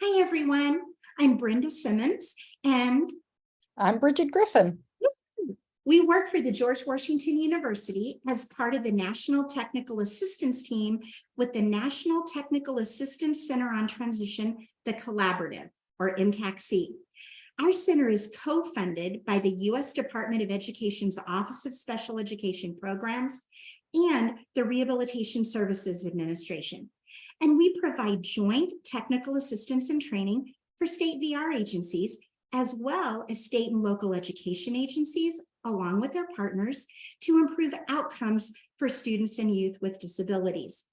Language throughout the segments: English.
Hi, everyone. I'm Brenda Simmons, and I'm Bridget Griffin. we work for the George Washington University as part of the National Technical Assistance Team with the National Technical Assistance Center on Transition, the Collaborative, or NTAC-C. Our center is co-funded by the U.S. Department of Education's Office of Special Education Programs and the Rehabilitation Services Administration. And we provide joint technical assistance and training for state VR agencies, as well as state and local education agencies, along with their partners, to improve outcomes for students and youth with disabilities.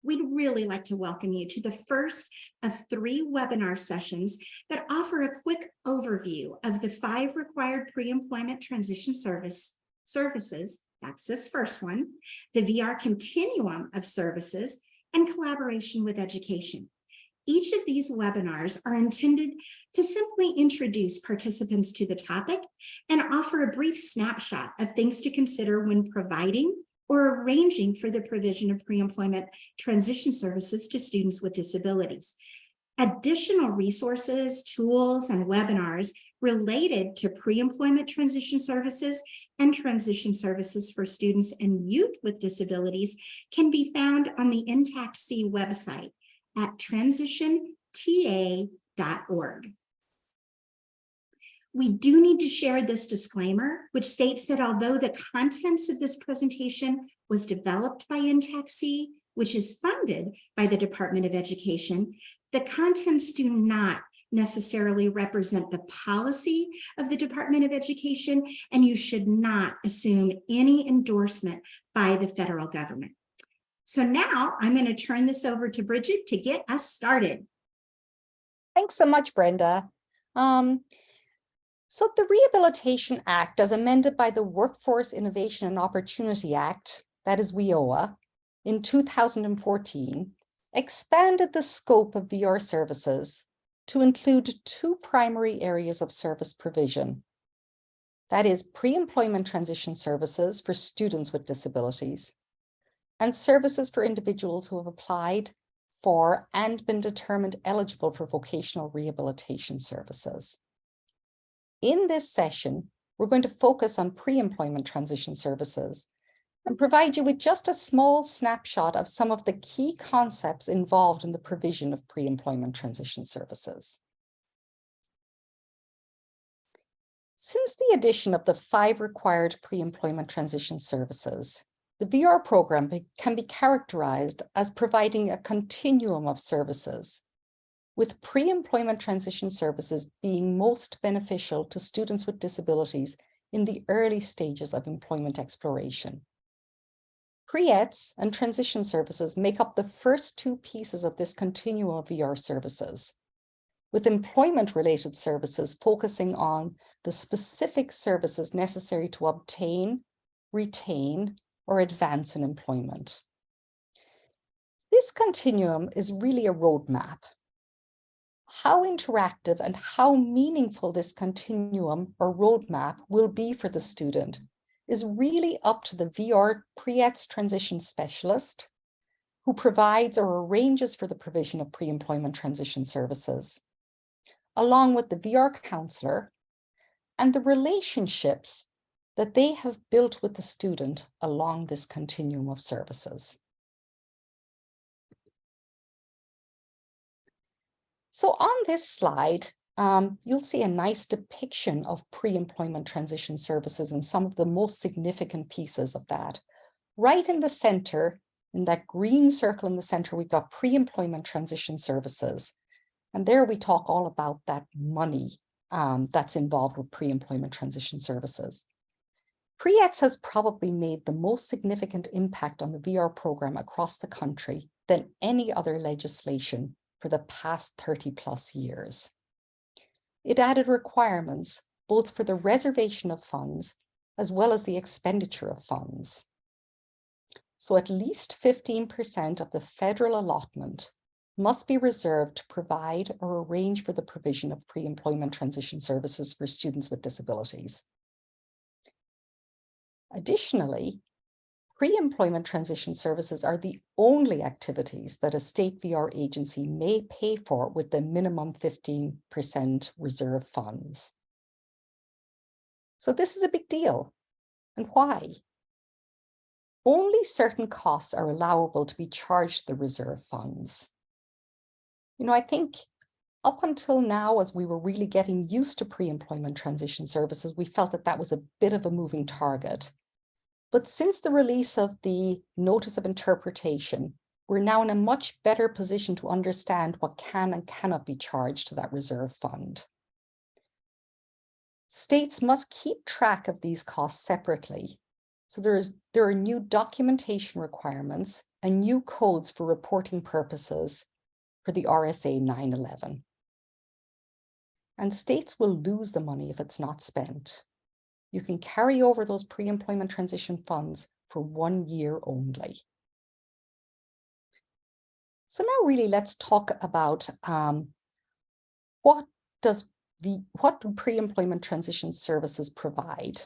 We'd really like to welcome you to the first of 3 webinar sessions that offer a quick overview of the 5 required pre-employment transition services. That's this first one, the VR continuum of services, and collaboration with education. Each of these webinars are intended to simply introduce participants to the topic and offer a brief snapshot of things to consider when providing or arranging for the provision of pre-employment transition services to students with disabilities. Additional resources, tools, and webinars related to pre-employment transition services and transition services for students and youth with disabilities can be found on the NTAC-C website at transitionta.org. We do need to share this disclaimer, which states that although the contents of this presentation was developed by NTAC-C, which is funded by the Department of Education, the contents do not necessarily represent the policy of the Department of Education, and you should not assume any endorsement by the federal government. So now I'm going to turn this over to Bridget to get us started. Thanks so much, Brenda. So the Rehabilitation Act, as amended by the Workforce Innovation and Opportunity Act, that is WIOA, in 2014, expanded the scope of VR services to include 2 primary areas of service provision. That is pre-employment transition services for students with disabilities and services for individuals who have applied for and been determined eligible for vocational rehabilitation services. In this session, we're going to focus on pre-employment transition services and provide you with just a small snapshot of some of the key concepts involved in the provision of pre-employment transition services. Since the addition of the 5 required pre-employment transition services, the VR program can be characterized as providing a continuum of services, with pre-employment transition services being most beneficial to students with disabilities in the early stages of employment exploration. Pre-ETS and transition services make up the first 2 pieces of this continuum of VR services, with employment-related services focusing on the specific services necessary to obtain, retain, or advance in employment. This continuum is really a roadmap. How interactive and how meaningful this continuum or roadmap will be for the student is really up to the VR pre-ETS transition specialist who provides or arranges for the provision of pre-employment transition services, along with the VR counselor and the relationships that they have built with the student along this continuum of services. So on this slide, you'll see a nice depiction of pre-employment transition services and some of the most significant pieces of that. Right in the center, in that green circle in the center, we've got pre-employment transition services. And there we talk all about that money that's involved with pre-employment transition services. Pre-ETS has probably made the most significant impact on the VR program across the country than any other legislation for the past 30+ years. It added requirements both for the reservation of funds as well as the expenditure of funds. So at least 15% of the federal allotment must be reserved to provide or arrange for the provision of pre-employment transition services for students with disabilities. Additionally, Pre-employment transition services are the only activities that a state VR agency may pay for with the minimum 15% reserve funds. So this is a big deal. And why? Only certain costs are allowable to be charged the reserve funds. I think up until now, as we were really getting used to pre-employment transition services, we felt that that was a bit of a moving target. But since the release of the Notice of Interpretation, we're now in a much better position to understand what can and cannot be charged to that reserve fund. States must keep track of these costs separately. So there are new documentation requirements and new codes for reporting purposes for the RSA 911. And states will lose the money if it's not spent. You can carry over those pre-employment transition funds for 1 year only. So now really let's talk about what do pre-employment transition services provide?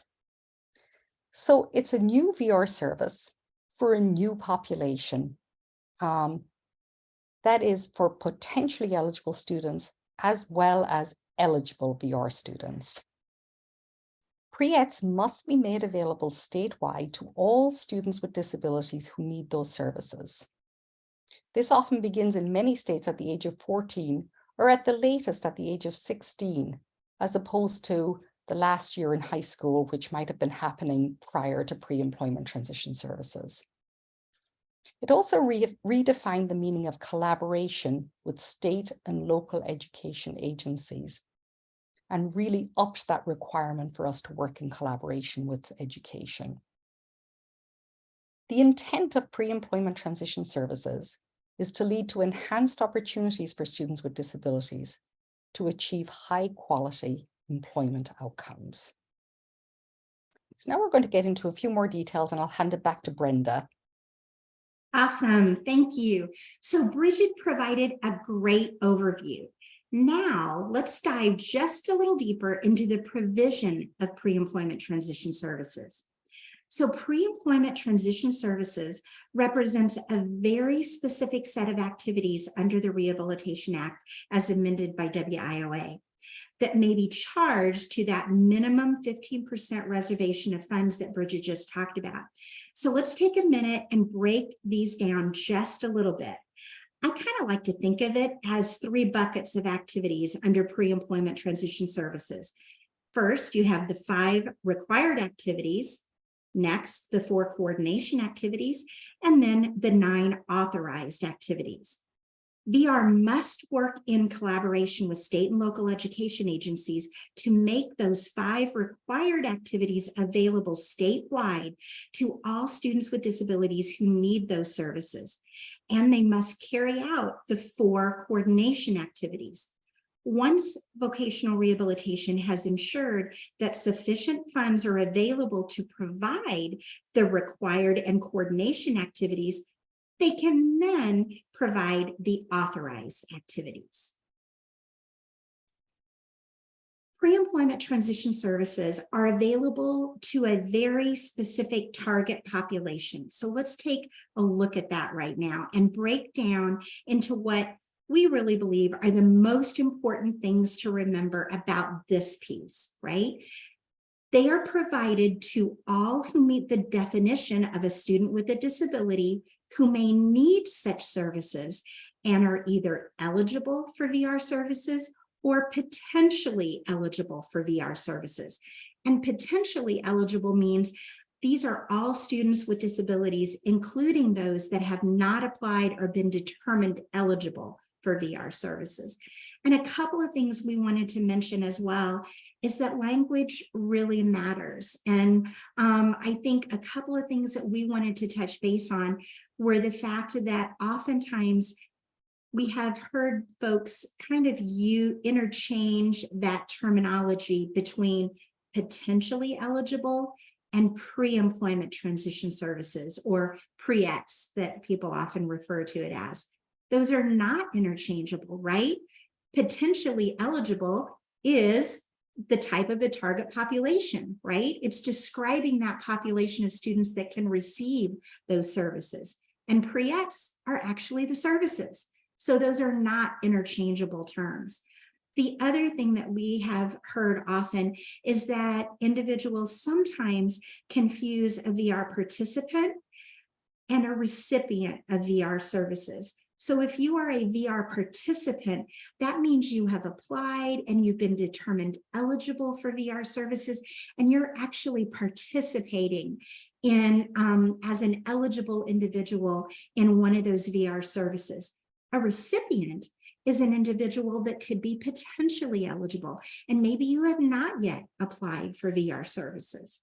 So it's a new VR service for a new population. That is for potentially eligible students as well as eligible VR students. Pre-ETS must be made available statewide to all students with disabilities who need those services. This often begins in many states at the age of 14 or at the latest at the age of 16, as opposed to the last year in high school, which might have been happening prior to pre-employment transition services. It also redefined the meaning of collaboration with state and local education agencies and really upped that requirement for us to work in collaboration with education. The intent of pre-employment transition services is to lead to enhanced opportunities for students with disabilities to achieve high quality employment outcomes. So now we're going to get into a few more details and I'll hand it back to Brenda. Awesome, thank you. So Bridget provided a great overview. Now let's dive just a little deeper into the provision of pre-employment transition services. So pre-employment transition services represents a very specific set of activities under the Rehabilitation Act as amended by WIOA that may be charged to that minimum 15% reservation of funds that Bridget just talked about. So let's take a minute and break these down just a little bit. I kind of like to think of it as 3 buckets of activities under pre-employment transition services. First, you have the 5 required activities. Next, the 4 coordination activities, and then the 9 authorized activities. VR must work in collaboration with state and local education agencies to make those 5 required activities available statewide to all students with disabilities who need those services. And they must carry out the 4 coordination activities. Once vocational rehabilitation has ensured that sufficient funds are available to provide the required and coordination activities, they can then provide the authorized activities. Pre-employment transition services are available to a very specific target population. So let's take a look at that right now and break down into what we really believe are the most important things to remember about this piece, right? They are provided to all who meet the definition of a student with a disability who may need such services and are either eligible for VR services or potentially eligible for VR services. And potentially eligible means these are all students with disabilities, including those that have not applied or been determined eligible for VR services. And a couple of things we wanted to mention as well is that language really matters. And I think a couple of things that we wanted to touch base on were the fact that oftentimes we have heard folks kind of interchange that terminology between potentially eligible and pre-employment transition services, or pre-ETS that people often refer to it as. Those are not interchangeable, right? Potentially eligible is the type of a target population, right? It's describing that population of students that can receive those services. And pre-ETS are actually the services. So those are not interchangeable terms. The other thing that we have heard often is that individuals sometimes confuse a VR participant and a recipient of VR services. So if you are a VR participant, that means you have applied and you've been determined eligible for VR services, and you're actually participating in as an eligible individual in one of those VR services. A recipient is an individual that could be potentially eligible, and maybe you have not yet applied for VR services.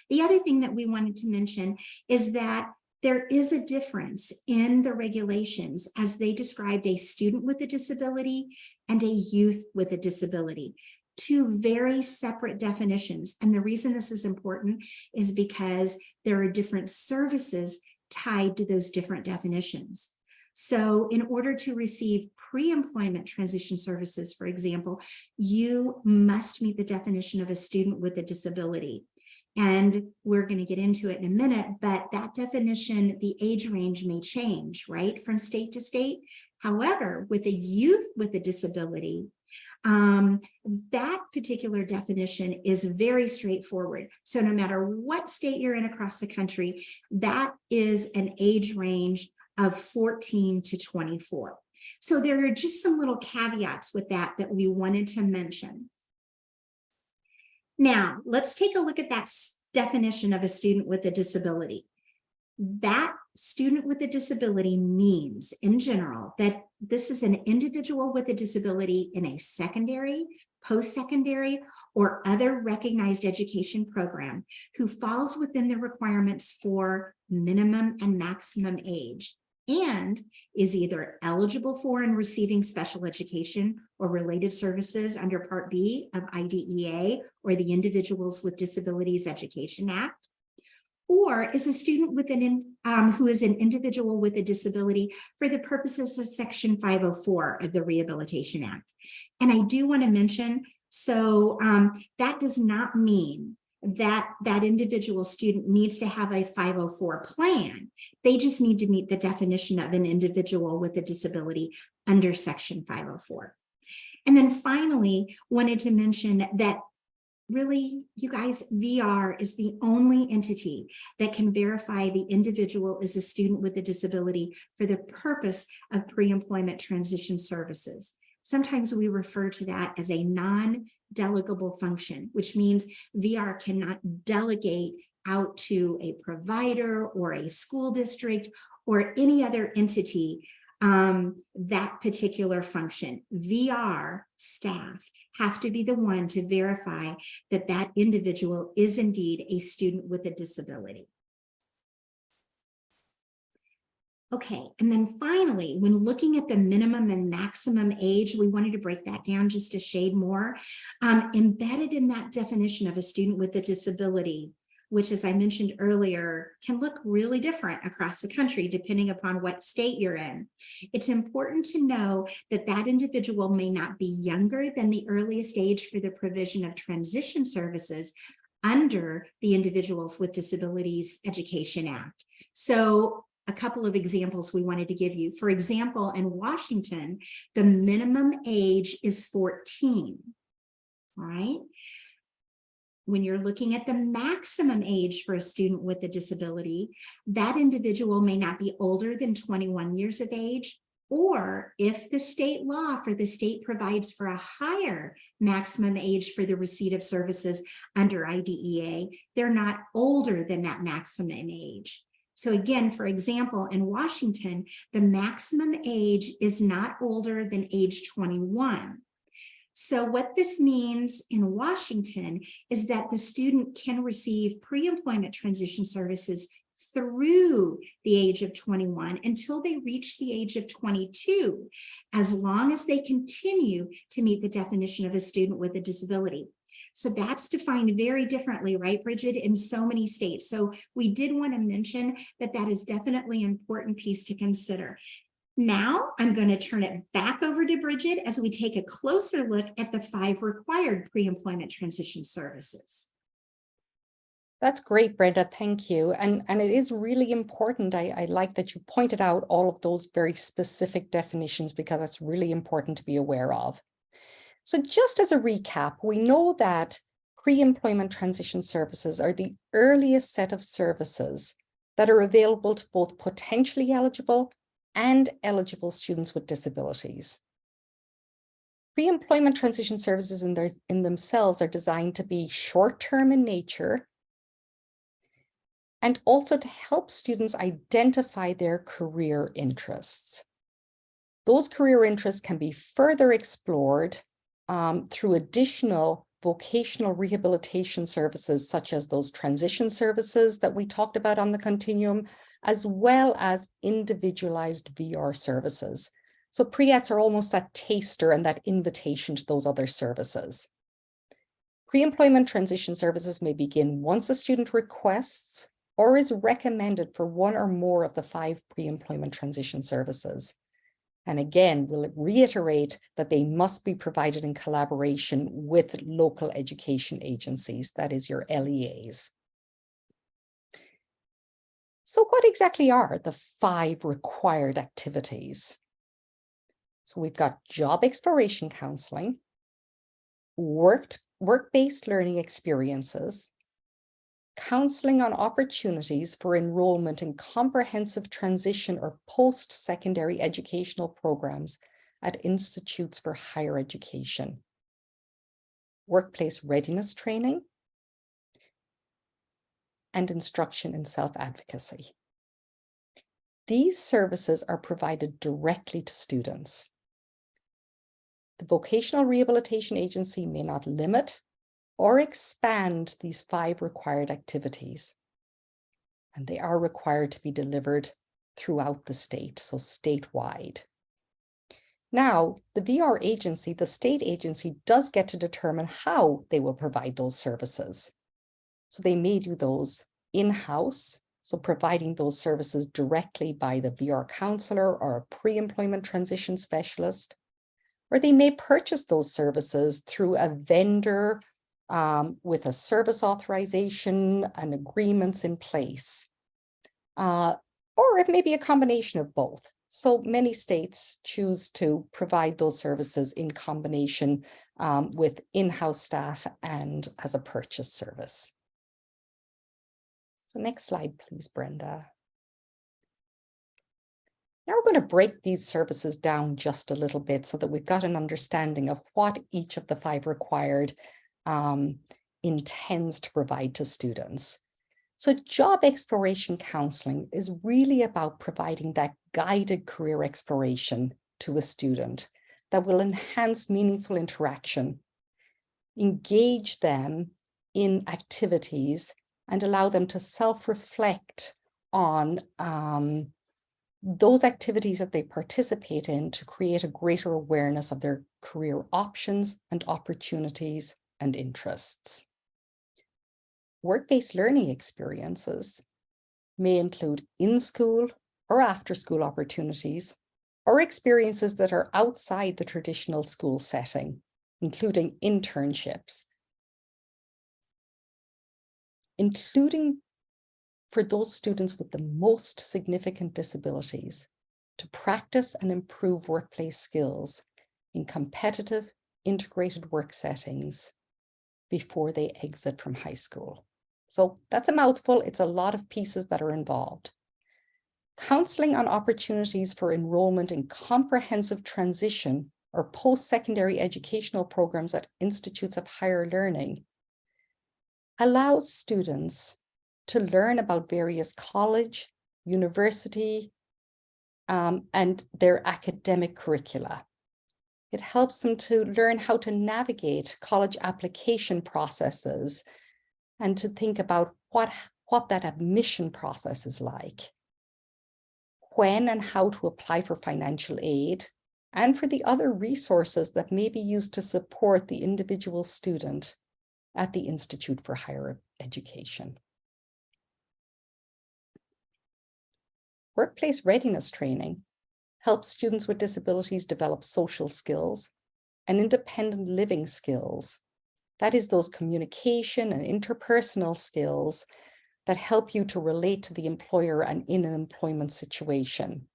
The other thing that we wanted to mention is that there is a difference in the regulations as they described a student with a disability and a youth with a disability. Two very separate definitions. And the reason this is important is because there are different services tied to those different definitions. So in order to receive pre-employment transition services, for example, you must meet the definition of a student with a disability. And we're going to get into it in a minute, but that definition, the age range may change, right, from state to state. However, with a youth with a disability, that particular definition is very straightforward. So no matter what state you're in across the country, that is an age range of 14 to 24. So there are just some little caveats with that we wanted to mention. Now, let's take a look at that definition of a student with a disability. That student with a disability means, in general, that this is an individual with a disability in a secondary, post-secondary, or other recognized education program who falls within the requirements for minimum and maximum age, and is either eligible for and receiving special education or related services under Part B of IDEA or the Individuals with Disabilities Education Act, or is a student with who is an individual with a disability for the purposes of Section 504 of the Rehabilitation Act. And I do want to mention, so that does not mean that that individual student needs to have a 504 plan. They just need to meet the definition of an individual with a disability under Section 504. And then finally, wanted to mention that really, you guys, VR is the only entity that can verify the individual is a student with a disability for the purpose of pre-employment transition services. Sometimes we refer to that as a non-delegable function, which means VR cannot delegate out to a provider or a school district or any other entity that particular function. VR staff have to be the one to verify that that individual is indeed a student with a disability. Okay, and then finally, when looking at the minimum and maximum age, we wanted to break that down just a shade more. Embedded in that definition of a student with a disability, which, as I mentioned earlier, can look really different across the country depending upon what state you're in. It's important to know that that individual may not be younger than the earliest age for the provision of transition services under the Individuals with Disabilities Education Act. So a couple of examples we wanted to give you. For example, in Washington, the minimum age is 14, all right? When you're looking at the maximum age for a student with a disability, that individual may not be older than 21 years of age, or if the state law for the state provides for a higher maximum age for the receipt of services under IDEA, they're not older than that maximum age. So again, for example, in Washington, the maximum age is not older than age 21. So what this means in Washington is that the student can receive pre-employment transition services through the age of 21 until they reach the age of 22, as long as they continue to meet the definition of a student with a disability. So that's defined very differently, right, Bridget, in so many states. So we did want to mention that that is definitely an important piece to consider. Now I'm going to turn it back over to Bridget as we take a closer look at the 5 required pre-employment transition services. That's great, Brenda. Thank you. And it is really important. I like that you pointed out all of those very specific definitions because that's really important to be aware of. So just as a recap, we know that pre-employment transition services are the earliest set of services that are available to both potentially eligible and eligible students with disabilities. Pre-employment transition services in themselves are designed to be short-term in nature and also to help students identify their career interests. Those career interests can be further explored through additional vocational rehabilitation services, such as those transition services that we talked about on the continuum, as well as individualized VR services. So pre-ETS are almost that taster and that invitation to those other services. Pre-employment transition services may begin once a student requests or is recommended for one or more of the 5 pre-employment transition services. And again, we'll reiterate that they must be provided in collaboration with local education agencies, that is your LEAs. So what exactly are the 5 required activities? So we've got job exploration counseling, work-based learning experiences, counseling on opportunities for enrollment in comprehensive transition or post-secondary educational programs at institutes for higher education, workplace readiness training, and instruction in self-advocacy. These services are provided directly to students. The Vocational Rehabilitation Agency may not limit or expand these 5 required activities. And they are required to be delivered throughout the state, so statewide. Now, the VR agency, the state agency, does get to determine how they will provide those services. So they may do those in-house, so providing those services directly by the VR counselor or a pre-employment transition specialist, or they may purchase those services through a vendor with a service authorization and agreements in place. Or it may be a combination of both. So many states choose to provide those services in combination with in-house staff and as a purchase service. So next slide, please, Brenda. Now we're going to break these services down just a little bit so that we've got an understanding of what each of the 5 required intends to provide to students. So job exploration counseling is really about providing that guided career exploration to a student that will enhance meaningful interaction, engage them in activities, and allow them to self-reflect on those activities that they participate in to create a greater awareness of their career options and opportunities and interests. Work-based learning experiences may include in-school or after-school opportunities or experiences that are outside the traditional school setting, including internships, including for those students with the most significant disabilities to practice and improve workplace skills in competitive, integrated work settings before they exit from high school. So that's a mouthful. It's a lot of pieces that are involved. Counseling on opportunities for enrollment in comprehensive transition or post-secondary educational programs at institutes of higher learning allows students to learn about various college, university, and their academic curricula. It helps them to learn how to navigate college application processes and to think about what that admission process is like, when and how to apply for financial aid, and for the other resources that may be used to support the individual student at the Institute for Higher Education. Workplace readiness training helps students with disabilities develop social skills and independent living skills. That is those communication and interpersonal skills that help you to relate to the employer and in an employment situation.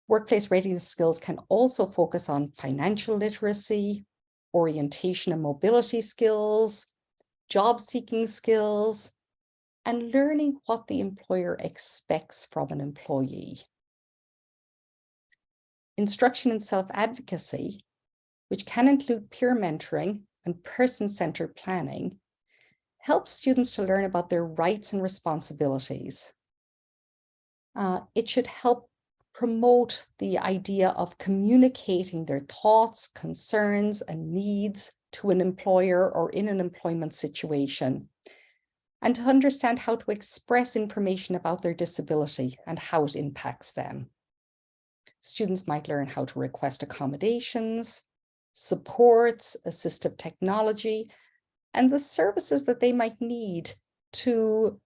Workplace readiness skills can also focus on financial literacy, orientation and mobility skills, job seeking skills, and learning what the employer expects from an employee. Instruction in self-advocacy, which can include peer mentoring and person-centered planning, helps students to learn about their rights and responsibilities. It should help promote the idea of communicating their thoughts, concerns, and needs to an employer or in an employment situation, and to understand how to express information about their disability and how it impacts them. Students might learn how to request accommodations, supports, assistive technology, and the services that they might need to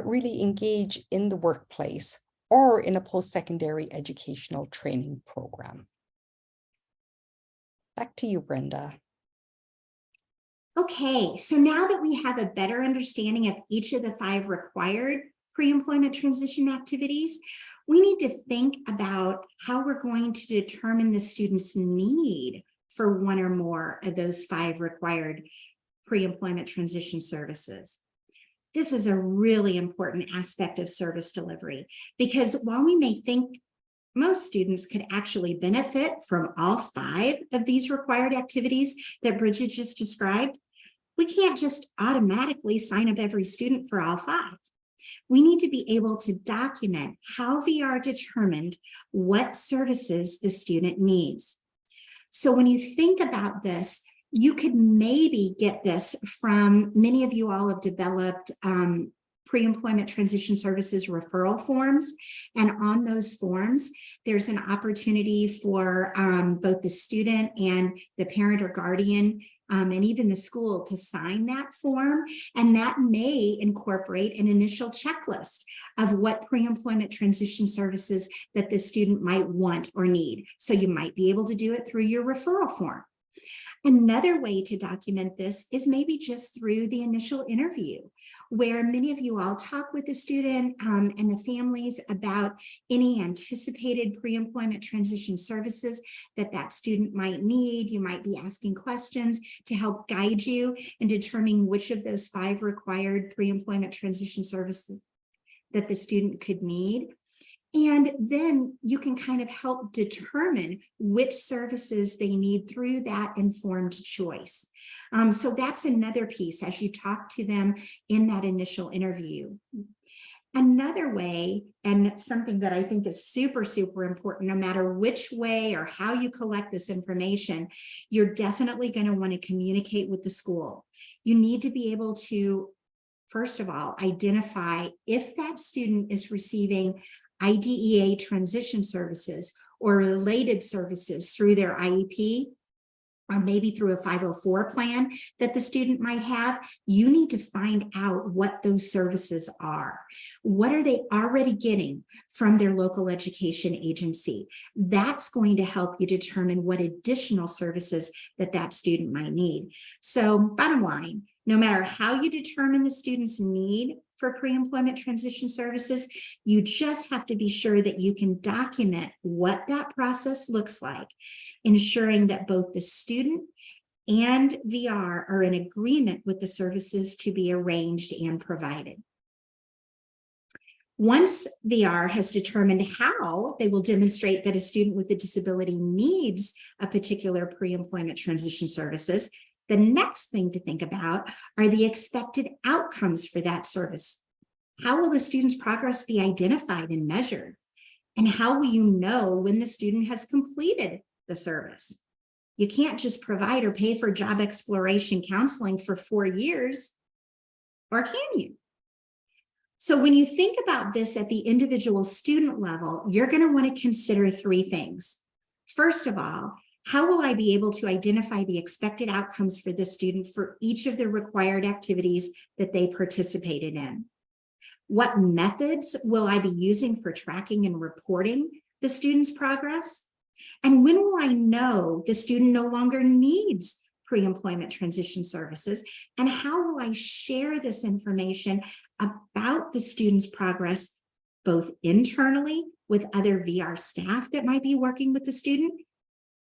really engage in the workplace or in a post-secondary educational training program. Back to you, Brenda. Okay, so now that we have a better understanding of each of the 5 required pre-employment transition activities, we need to think about how we're going to determine the student's need for one or more of those 5 required pre-employment transition services. This is a really important aspect of service delivery, because while we may think most students could actually benefit from all 5 of these required activities that Bridget just described, we can't just automatically sign up every student for all 5. We need to be able to document how VR determined what services the student needs. So when you think about this, you could maybe get this from, many of you all have developed pre-employment transition services referral forms. And on those forms, there's an opportunity for both the student and the parent or guardian and even the school to sign that form. And that may incorporate an initial checklist of what pre-employment transition services that the student might want or need. So you might be able to do it through your referral form. Another way to document this is maybe just through the initial interview, where many of you all talk with the student and the families about any anticipated pre-employment transition services that that student might need. You might be asking questions to help guide you in determining which of those 5 required pre-employment transition services that the student could need. And then you can kind of help determine which services they need through that informed choice. So that's another piece as you talk to them in that initial interview. Another way, and something that I think is super, super important, no matter which way or how you collect this information, you're definitely going to want to communicate with the school. You need to be able to, first of all, identify if that student is receiving IDEA transition services or related services through their IEP, or maybe through a 504 plan that the student might have. You need to find out what those services are. What are they already getting from their local education agency? That's going to help you determine what additional services that that student might need. So bottom line, no matter how you determine the student's need for pre-employment transition services, you just have to be sure that you can document what that process looks like, ensuring that both the student and VR are in agreement with the services to be arranged and provided. Once VR has determined how they will demonstrate that a student with a disability needs a particular pre-employment transition services, the next thing to think about are the expected outcomes for that service. How will the student's progress be identified and measured? And how will you know when the student has completed the service? You can't just provide or pay for job exploration counseling for 4 years, or can you? So when you think about this at the individual student level, you're going to want to consider 3 things. First of all, how will I be able to identify the expected outcomes for this student for each of the required activities that they participated in? What methods will I be using for tracking and reporting the student's progress? And when will I know the student no longer needs pre-employment transition services? And how will I share this information about the student's progress, both internally with other VR staff that might be working with the student,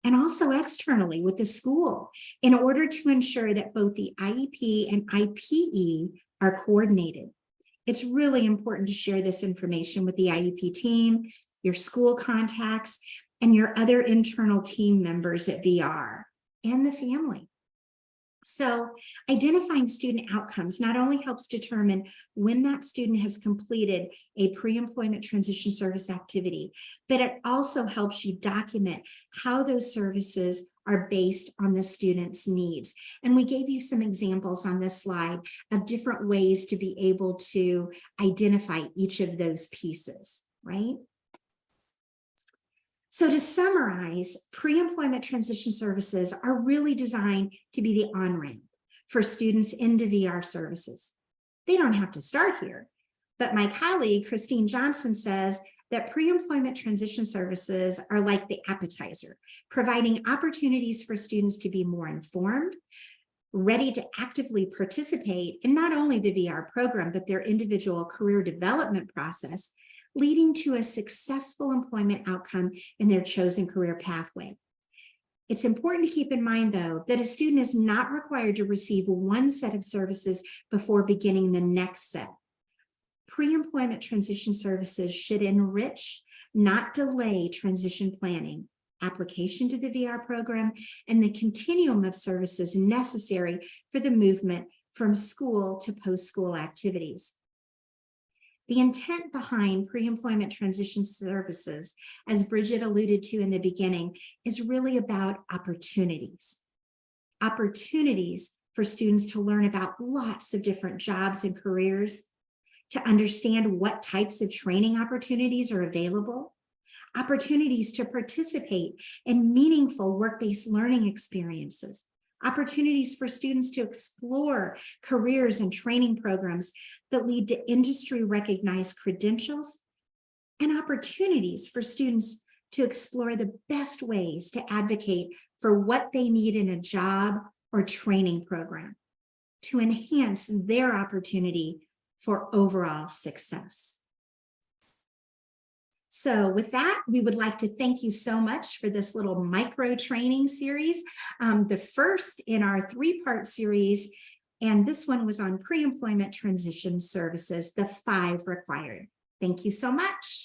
and also externally with the school, in order to ensure that both the IEP and IPE are coordinated? It's really important to share this information with the IEP team, your school contacts, and your other internal team members at VR and the family. So identifying student outcomes not only helps determine when that student has completed a pre-employment transition service activity, but it also helps you document how those services are based on the student's needs. And we gave you some examples on this slide of different ways to be able to identify each of those pieces, right? So to summarize, pre-employment transition services are really designed to be the on-ramp for students into VR services. They don't have to start here, but my colleague, Christine Johnson, says that pre-employment transition services are like the appetizer, providing opportunities for students to be more informed, ready to actively participate in not only the VR program, but their individual career development process, leading to a successful employment outcome in their chosen career pathway. It's important to keep in mind, though, that a student is not required to receive one set of services before beginning the next set. Pre-employment transition services should enrich, not delay, transition planning, application to the VR program, and the continuum of services necessary for the movement from school to post-school activities. The intent behind pre-employment transition services, as Bridget alluded to in the beginning, is really about opportunities. Opportunities for students to learn about lots of different jobs and careers, to understand what types of training opportunities are available, opportunities to participate in meaningful work-based learning experiences, opportunities for students to explore careers and training programs that lead to industry-recognized credentials, and opportunities for students to explore the best ways to advocate for what they need in a job or training program to enhance their opportunity for overall success. So with that, we would like to thank you so much for this little micro training series, the first in our 3-part series, and this one was on pre-employment transition services, the 5 required. Thank you so much.